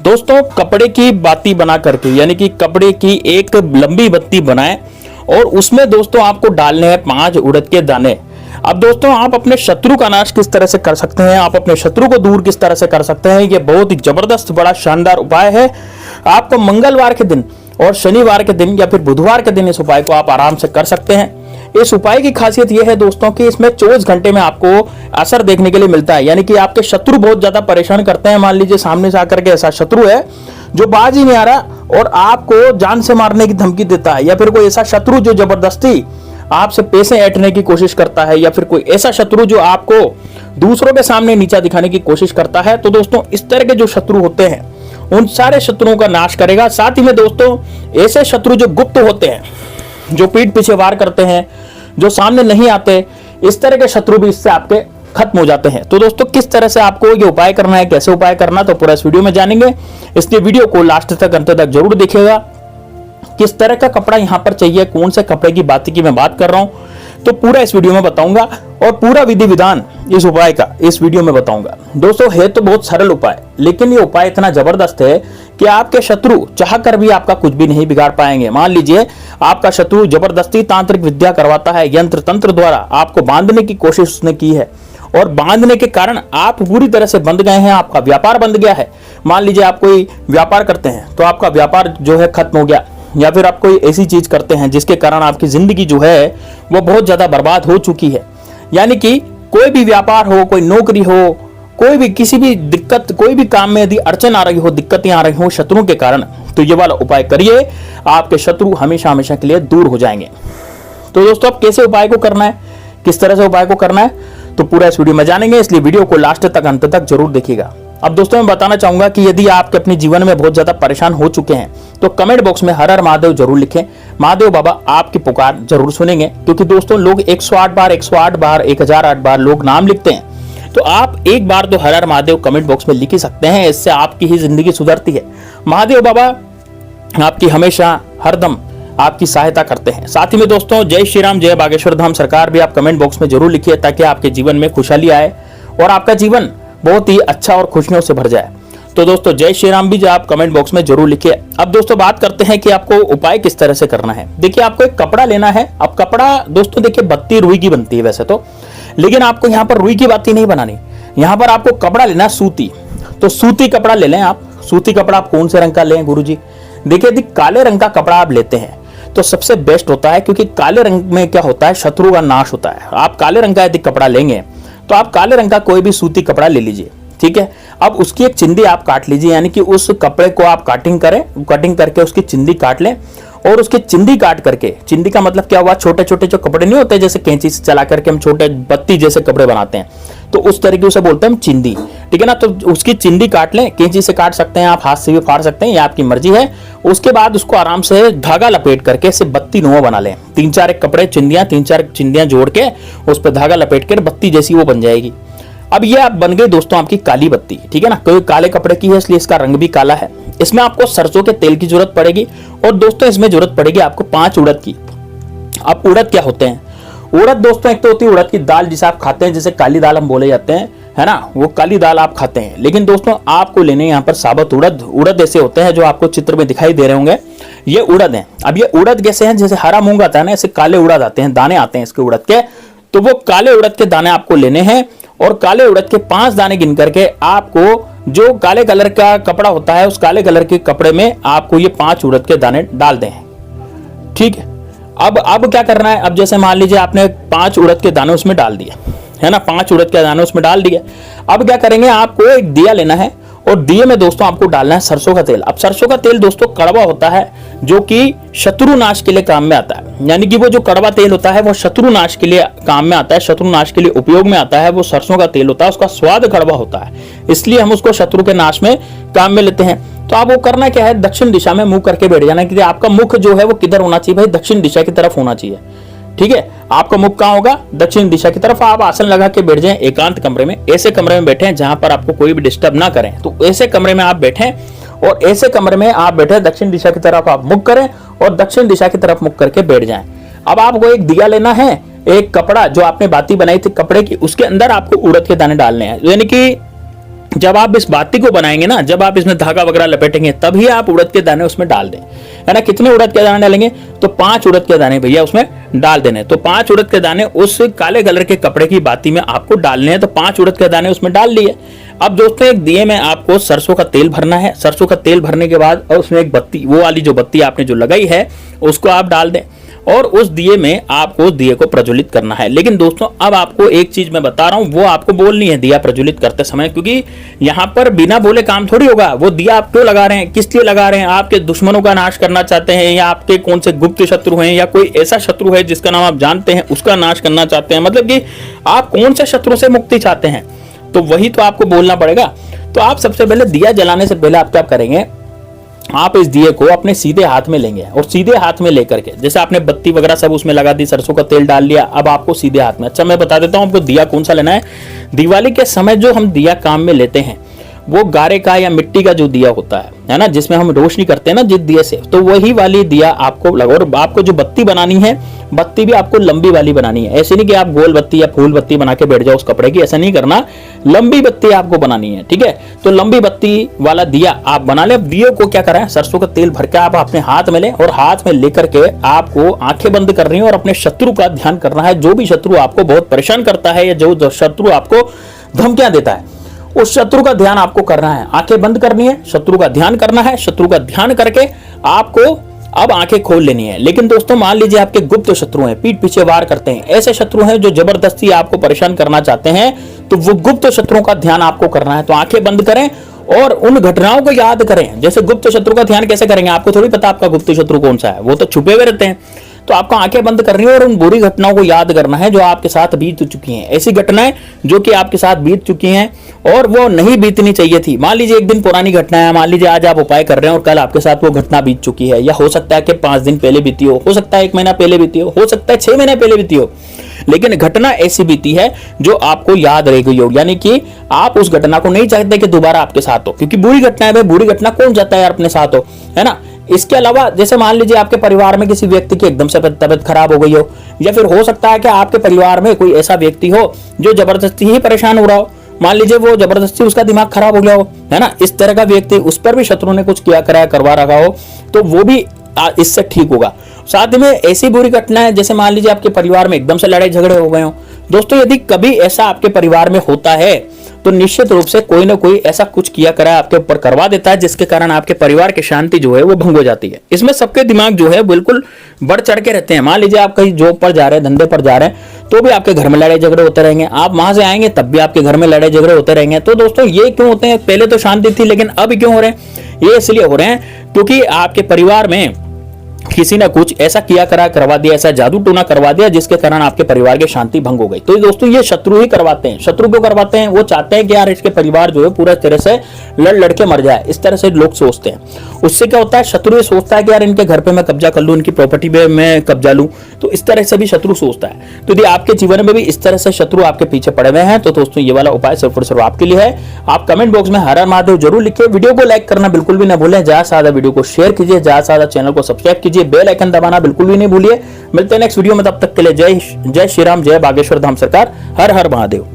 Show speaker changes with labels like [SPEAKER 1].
[SPEAKER 1] दोस्तों कपड़े की बाती बना करके यानी कि कपड़े की एक लंबी बत्ती बनाएं और उसमें दोस्तों आपको डालने हैं 5 उड़द के दाने। अब दोस्तों आप अपने शत्रु का नाश किस तरह से कर सकते हैं, आप अपने शत्रु को दूर किस तरह से कर सकते हैं, ये बहुत ही जबरदस्त बड़ा शानदार उपाय है। आपको मंगलवार के दिन और शनिवार के दिन या फिर बुधवार के दिन इस उपाय को आप आराम से कर सकते हैं। इस उपाय की खासियत यह है दोस्तों कि इसमें 24 घंटे में आपको असर देखने के लिए मिलता है। यानी कि आपके शत्रु बहुत ज्यादा परेशान करते हैं, मान लीजिए सामने से आकर के ऐसा शत्रु है जो बाज ही नहीं आ रहा और आपको जान से मारने की धमकी देता है, या फिर कोई ऐसा शत्रु जो जबरदस्ती आपसे पैसे ऐंठने की कोशिश करता है, या फिर कोई ऐसा शत्रु जो आपको दूसरों के सामने नीचा दिखाने की कोशिश करता है। तो दोस्तों इस तरह के जो शत्रु होते हैं उन सारे शत्रुओं का नाश करेगा। साथ ही में दोस्तों ऐसे शत्रु जो गुप्त होते हैं, जो पीठ पीछे वार करते हैं, जो सामने नहीं आते, इस तरह के शत्रु भी इससे आपके खत्म हो जाते हैं। तो दोस्तों किस तरह से आपको ये उपाय करना है, कैसे उपाय करना, तो पूरा इस वीडियो में जानेंगे। इसलिए वीडियो को लास्ट तक अंत तक जरूर देखिएगा। किस तरह का कपड़ा यहां पर चाहिए, कौन से कपड़े की बात की मैं बात कर रहा हूं, तो पूरा इस वीडियो में बताऊंगा और पूरा विधि विधान इस उपाय का इस वीडियो में बताऊंगा। दोस्तों है तो बहुत सरल उपाय, लेकिन ये उपाय इतना जबरदस्त है कि आपके शत्रु चाह कर भी आपका कुछ भी नहीं बिगाड़ पाएंगे। मान लीजिए आपका शत्रु जबरदस्ती तांत्रिक विद्या करवाता है, यंत्र तंत्र द्वारा आपको बांधने की कोशिश उसने की है और बांधने के कारण आप पूरी तरह से बंध गए हैं, आपका व्यापार बंद गया है। मान लीजिए आप कोई व्यापार करते हैं तो आपका व्यापार जो है खत्म हो गया, या फिर आप कोई ऐसी चीज करते हैं जिसके कारण आपकी जिंदगी जो है वो बहुत ज्यादा बर्बाद हो चुकी है। यानी कि कोई भी व्यापार हो, कोई नौकरी हो, कोई भी किसी भी दिक्कत, कोई भी काम में यदि अड़चन आ रही हो, दिक्कतें आ रही हो शत्रुओं के कारण, तो ये वाला उपाय करिए, आपके शत्रु हमेशा हमेशा के लिए दूर हो जाएंगे। तो दोस्तों अब कैसे उपाय को करना है, किस तरह से उपाय को करना है, तो पूरा इस वीडियो में जानेंगे। इसलिए वीडियो को लास्ट तक अंत तक जरूर देखिएगा। अब दोस्तों मैं बताना चाहूंगा कि यदि आपके अपने जीवन में बहुत ज्यादा परेशान हो चुके हैं तो कमेंट बॉक्स में हर हर महादेव जरूर लिखें। महादेव बाबा आपकी पुकार जरूर सुनेंगे, क्योंकि दोस्तों लोग 108 बार 1008 बार लोग नाम लिखते हैं, तो आप एक बार तो हर हर महादेव कमेंट बॉक्स में लिख ही सकते हैं। इससे आपकी ही जिंदगी सुधरती है। महादेव बाबा आपकी हमेशा हरदम आपकी सहायता करते हैं। साथ ही में दोस्तों जय श्री राम, जय बागेश्वर धाम सरकार भी आप कमेंट बॉक्स में जरूर लिखिए, ताकि आपके जीवन में खुशहाली आए और आपका जीवन बहुत ही अच्छा और खुशियों से भर जाए। तो दोस्तों जय श्री राम भी आप कमेंट बॉक्स में जरूर लिखिए। अब दोस्तों बात करते हैं कि आपको उपाय किस तरह से करना है। देखिए आपको एक कपड़ा लेना है। अब कपड़ा दोस्तों देखिए बत्ती रुई की बनती है वैसे तो, लेकिन आपको यहाँ पर रुई की बाती नहीं बनानी। यहाँ पर आपको कपड़ा लेना है सूती, तो सूती कपड़ा ले लें आप। सूती कपड़ा आप कौन से रंग का लें गुरुजी? देखिए यदि काले रंग का कपड़ा आप लेते हैं तो सबसे बेस्ट होता है, क्योंकि काले रंग में क्या होता है, शत्रु का नाश होता है। आप काले रंग का यदि कपड़ा लेंगे तो आप काले रंग का कोई भी सूती कपड़ा ले लीजिए, ठीक है। अब उसकी एक चिंदी आप काट लीजिए, यानी कि उस कपड़े को आप कटिंग करें, कटिंग करके उसकी चिंदी काट लें। और उसकी चिंदी काट करके, चिंदी का मतलब क्या हुआ, छोटे छोटे जो कपड़े नहीं होते जैसे कैंची से चला करके हम छोटे बत्ती जैसे कपड़े बनाते हैं, तो उस तरीके से बोलते हैं हम चिंदी, ठीक है ना। तो उसकी चिंदी काट लें, कैंची से काट सकते हैं आप, हाथ से भी फाड़ सकते हैं, ये आपकी मर्जी है। उसके बाद उसको आराम से धागा लपेट करके इसे बत्ती नुमा बना लें। 3-4 कपड़े चिंदियां, 3-4 चिंदियां जोड़ के उस पर धागा लपेट कर बत्ती जैसी वो बन जाएगी। अब ये आप बन गई दोस्तों आपकी काली बत्ती, ठीक है ना। कोई काले कपड़े की है इसलिए इसका रंग भी काला है। इसमें आपको सरसों के तेल की जरूरत पड़ेगी और दोस्तों इसमें जरूरत पड़ेगी आपको 5 उड़द की। अब उड़द क्या होते हैं? उड़द दोस्तों एक तो होती है उड़द की दाल जिसे आप खाते हैं, जिसे काली दाल हम बोले जाते हैं, है ना, वो काली दाल आप खाते हैं। लेकिन दोस्तों आपको लेने यहाँ पर साबुत उड़द। उड़द ऐसे होते हैं जो आपको चित्र में दिखाई दे रहे होंगे, ये उड़द हैं। अब ये उड़द कैसे हैं, जैसे हरा मूंग आता है ना, ऐसे काले उड़द आते हैं, दाने आते हैं इसके उड़द के, तो वो काले उड़द के दाने आपको लेने हैं। और काले उड़द के 5 दाने गिन करके आपको जो काले कलर का कपड़ा होता है उस काले कलर के कपड़े में आपको ये 5 उड़द के दाने डाल दें, ठीक है। अब क्या करना है, अब जैसे मान लीजिए आपने 5 उड़द के दाने उसमें डाल दिए, है ना, 5 उड़द के दाने उसमें डाल दिए। अब क्या करेंगे, आपको एक दिया लेना है और दिए में दोस्तों आपको डालना है सरसों का तेल। अब सरसों का तेल दोस्तों कड़वा होता है, जो कि शत्रु नाश के लिए काम में आता है। यानी कि वो जो कड़वा तेल होता है वो शत्रु नाश के लिए काम में आता है, शत्रु नाश के लिए उपयोग में आता है। वो सरसों का तेल होता है, उसका स्वाद कड़वा होता है, इसलिए हम उसको शत्रु के नाश में काम में लेते हैं। तो आप वो करना क्या है, दक्षिण दिशा में मुंह करके बैठ जाना, कि आपका मुख जो है वो किधर होना चाहिए भाई, दक्षिण दिशा की तरफ होना चाहिए, ठीक है। आपका मुख कहाँ होगा, दक्षिण दिशा की तरफ। आप आसन लगा के बैठ जाएं एकांत कमरे में, ऐसे कमरे में बैठे जहां पर आपको कोई भी डिस्टर्ब ना करें। तो ऐसे कमरे में आप बैठे और ऐसे कमरे में आप बैठे, दक्षिण दिशा की तरफ आप मुख करें और दक्षिण दिशा की तरफ मुख करके बैठ जाएं। अब आपको एक दिया लेना है, एक कपड़ा जो आपने बाती बनाई थी कपड़े की, उसके अंदर आपको उड़द के दाने डालने हैं। यानी कि जब आप इस बाती को बनाएंगे ना, जब आप इसमें धागा वगैरह लपेटेंगे, तभी आप उड़द के दाने उसमें डाल दें, है ना। कितने उड़द के दाने डालेंगे? तो 5 उड़द के दाने भैया उसमें डाल देने। तो 5 उड़द के दाने उस काले कलर के कपड़े की बाती में आपको डालने हैं। तो 5 उड़द के दाने उसमें डाल लिए। अब दोस्तों एक दिए में आपको सरसों का तेल भरना है। सरसों का तेल भरने के बाद और उसमें एक बत्ती, वो वाली जो बत्ती आपने जो लगाई है उसको आप डाल दें और उस दिए में आपको उस दिए को प्रज्वलित करना है। लेकिन दोस्तों अब आपको एक चीज मैं बता रहा हूं, वो आपको बोलनी है दिया प्रज्वलित करते समय, क्योंकि यहां पर बिना बोले काम थोड़ी होगा। वो दिया आप क्यों लगा रहे हैं, किस लिए लगा रहे हैं? आपके दुश्मनों का नाश करना चाहते हैं, या आपके कौन से गुप्त शत्रु हैं, या कोई ऐसा शत्रु है जिसका नाम आप जानते हैं उसका नाश करना चाहते हैं, मतलब कि आप कौन से शत्रु से मुक्ति चाहते हैं, तो वही तो आपको बोलना पड़ेगा। तो आप सबसे पहले दिया जलाने से पहले आप क्या करेंगे, आप इस दिए को अपने सीधे हाथ में लेंगे और सीधे हाथ में लेकर के, जैसे आपने बत्ती वगैरह सब उसमें लगा दी, सरसों का तेल डाल लिया, अब आपको सीधे हाथ में, अच्छा मैं बता देता हूं आपको दिया कौन सा लेना है। दिवाली के समय जो हम दिया काम में लेते हैं वो गारे का या मिट्टी का जो दिया होता है ना, जिसमें हम रोशनी करते हैं ना जिस दिए से, तो वही वाली दिया आपको लगा। और आपको जो बत्ती बनानी है, बत्ती भी आपको लंबी वाली बनानी है। ऐसे नहीं कि आप गोल बत्ती या फूल बत्ती बना के बैठ जाओ उस कपड़े की, ऐसा नहीं करना, लंबी बत्ती आपको बनानी है, ठीक है। तो लंबी बत्ती वाला दिया आप बना ले। दिए को क्या करें, सरसों का तेल भर के आप अपने हाथ में लें और हाथ में लेकर के आपको आंखें बंद करनी है और अपने शत्रु का ध्यान करना है। जो भी शत्रु आपको बहुत परेशान करता है या जो शत्रु आपको धमकियां देता है, उस शत्रु का ध्यान आपको करना है। आंखें बंद करनी है, शत्रु का ध्यान करना है। शत्रु का ध्यान करके आपको अब आंखें खोल लेनी है। लेकिन दोस्तों मान लीजिए आपके गुप्त शत्रु हैं, पीठ पीछे वार करते हैं, ऐसे शत्रु हैं जो जबरदस्ती आपको परेशान करना चाहते हैं, तो वो गुप्त शत्रुओं का ध्यान आपको करना है। तो आंखें बंद करें और उन घटनाओं को याद करें। जैसे गुप्त शत्रु का ध्यान कैसे करेंगे, आपको थोड़ी पता आपका गुप्त शत्रु कौन सा है, वो तो छुपे हुए रहते हैं। तो आपको आंखें बंद करनी है और उन बुरी घटनाओं को याद करना है जो आपके साथ बीत चुकी हैं। ऐसी घटनाएं जो कि आपके साथ बीत चुकी हैं और वो नहीं बीतनी चाहिए थी। मान लीजिए एक दिन पुरानी घटना है, मान लीजिए आज आप उपाय कर रहे हैं और कल आपके साथ वो घटना बीत चुकी है, या हो सकता है कि 5 दिन पहले बीती हो सकता है 1 महीना पहले बीती हो सकता है 6 महीने पहले बीती हो, लेकिन घटना ऐसी बीती है जो आपको याद रह गई हो, यानी कि आप उस घटना को नहीं चाहते कि दोबारा आपके साथ हो, क्योंकि बुरी घटना है, बुरी घटना कौन चाहता है यार अपने साथ हो, है ना। इसके अलावा जैसे मान लीजिए आपके परिवार में किसी व्यक्ति की एकदम से तबियत खराब हो गई हो, या फिर हो सकता है कि आपके परिवार में कोई ऐसा व्यक्ति हो जो जबरदस्ती ही परेशान हो रहा हो, मान लीजिए वो जबरदस्ती उसका दिमाग खराब हो गया हो, है ना, इस तरह का व्यक्ति, उस पर भी शत्रु ने कुछ किया कराया करवा रखा हो, तो वो भी इससे ठीक होगा। साथ में ऐसी बुरी घटना है जैसे मान लीजिए आपके परिवार में एकदम से लड़ाई झगड़े हो गए हो। दोस्तों यदि कभी ऐसा आपके परिवार में होता है तो निश्चित रूप से कोई ना कोई ऐसा कुछ किया कराया आपके ऊपर करवा देता है जिसके कारण आपके परिवार की शांति जो है वो भंग हो जाती है। इसमें सबके दिमाग जो है बिल्कुल बढ़ चढ़ के रहते हैं। मान लीजिए आप कहीं जॉब पर जा रहे हैं, धंधे पर जा रहे हैं, तो भी आपके घर में लड़ाई झगड़े होते रहेंगे। आप वहां से आएंगे तब भी आपके घर में लड़ाई झगड़े होते रहेंगे। तो दोस्तों ये क्यों होते हैं, पहले तो शांति थी लेकिन अब क्यों हो रहे हैं, ये इसलिए हो रहे हैं क्योंकि आपके परिवार में किसी ने कुछ ऐसा किया करा करवा दिया, ऐसा जादू टोना करवा दिया जिसके कारण आपके परिवार की शांति भंग हो गई। तो दोस्तों ये शत्रु ही करवाते हैं। शत्रु क्यों करवाते हैं, वो चाहते हैं कि यार इसके परिवार जो है पूरा तरह से लड़ के मर जाए, इस तरह से लोग सोचते हैं। उससे क्या होता है, शत्रु ये सोचता है कि यार इनके घर पे मैं कब्जा कर लूं, इनकी प्रॉपर्टी पे मैं कब्जा लूं, तो इस तरह से भी शत्रु सोचता है। तो यदि आपके जीवन में भी इस तरह से शत्रु आपके पीछे पड़े हुए हैं तो दोस्तों ये वाला उपाय सिर्फ और सिर्फ आपके लिए है। आप कमेंट बॉक्स में हर हर महादेव जरूर लिखिए। वीडियो को लाइक करना बिल्कुल भी ना भूलें, ज्यादा से ज्यादा वीडियो को शेयर कीजिए, ज्यादा से ज्यादा चैनल को सब्सक्राइब कीजिए, बेल आइकन दबाना बिल्कुल भी नहीं भूलिए। मिलते हैं नेक्स्ट वीडियो में, तब तक के लिए जय श्री राम, जय बागेश्वर धाम सरकार, हर हर महादेव।